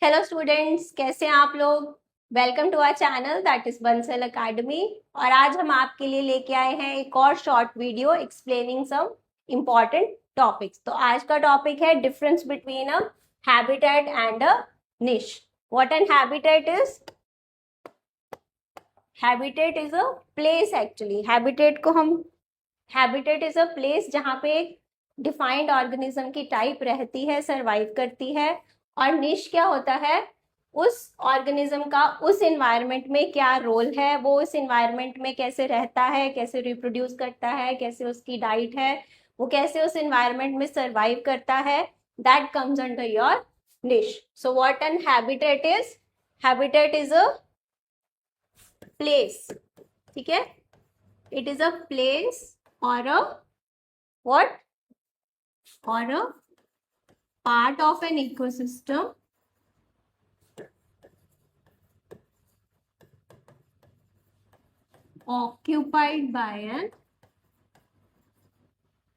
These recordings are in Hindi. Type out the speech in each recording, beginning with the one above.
हेलो स्टूडेंट्स, कैसे हैं आप लोग। Welcome to our channel that is Bansal academy. और आज हम आपके लिए लेके आए हैं एक और short video explaining some important topics. तो आज का टॉपिक है difference between a habitat and a niche. What an habitat is? Habitat is a place. Actually habitat is a place जहाँ पे एक डिफाइंड ऑर्गेनिज्म की टाइप रहती है, सरवाइव करती है। और निश क्या होता है? उस ऑर्गेनिज्म का उस इन्वायरमेंट में क्या रोल है, वो उस इन्वायरमेंट में कैसे रहता है, कैसे रिप्रोड्यूस करता है, कैसे उसकी डाइट है, वो कैसे उस इन्वायरमेंट में सरवाइव करता है। दैट कम्स अंडर योर निश। So what an habitat is? Habitat is a place. ठीक है, it is a place or a what or a part of an ecosystem occupied by an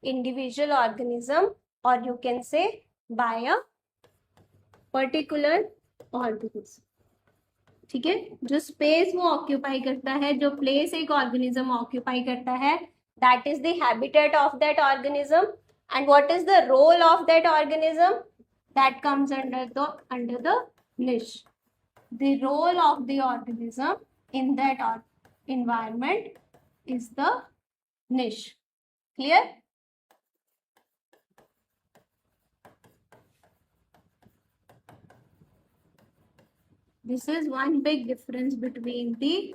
individual organism, or you can say by a particular organism. ठीक है, जो स्पेस वो ऑक्यूपाई करता है, जो प्लेस एक ऑर्गेनिज्म ऑक्यूपाई करता है, that is the habitat of that organism. And what is the role of that organism? That comes under the niche. The role of the organism in that environment is the niche. Clear? This is one big difference between the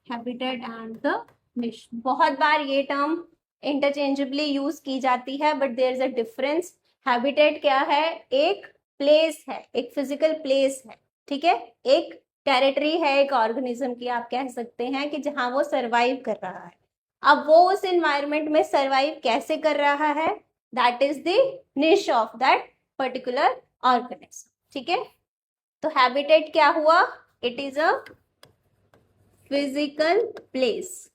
habitat and the niche. बहुत बार ये टर्म इंटरचेंजेबली यूज की जाती है, but there is a difference. Habitat क्या है? एक प्लेस है, एक फिजिकल प्लेस है. ठीक है, एक टेरिटरी है एक ऑर्गेनिज्म की, आप कह सकते हैं कि जहां वो सरवाइव कर रहा है. अब वो उस एनवायरनमेंट में सरवाइव कैसे कर रहा है, that is the niche of that particular organism. ठीक है, तो हैबिटेट क्या हुआ? It is a physical place.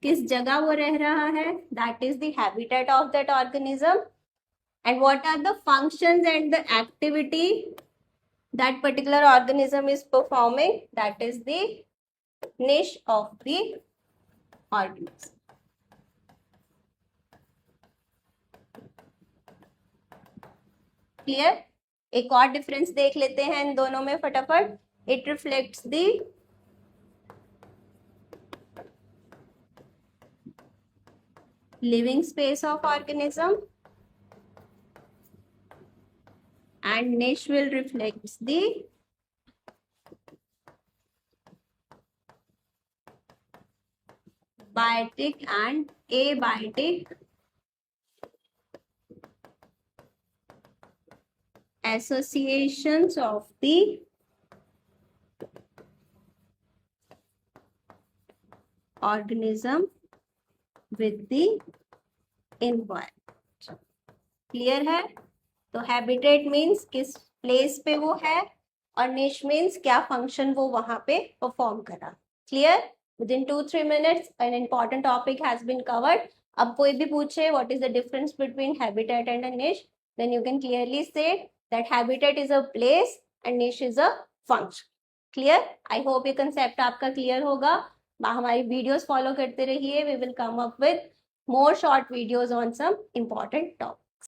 किस जगह वो रह रहा है, that is the habitat of that organism. And what are the functions and the activity that particular organism is performing, that is the niche of the organism. Clear? एक और डिफरेंस देख लेते हैं इन दोनों में फटाफट. It reflects the living space of organism, and niche will reflect the biotic and abiotic associations of the organism with the environment. Clear है? तो हैबिटेट मीन्स किस प्लेस पे वो है, और निश मीन्स क्या फंक्शन वो वहां पे परफॉर्म कर रहा. Clear? With in 2-3 minutes an important topic has been covered. अब कोई भी पूछे what is the difference between habitat and a niche, then you can clearly say that habitat is a place and niche is a function. Clear? I hope ये कंसेप्ट आपका क्लियर होगा. हमारी वीडियोस फॉलो करते रहिए. We will come up with more short videos on some important topics.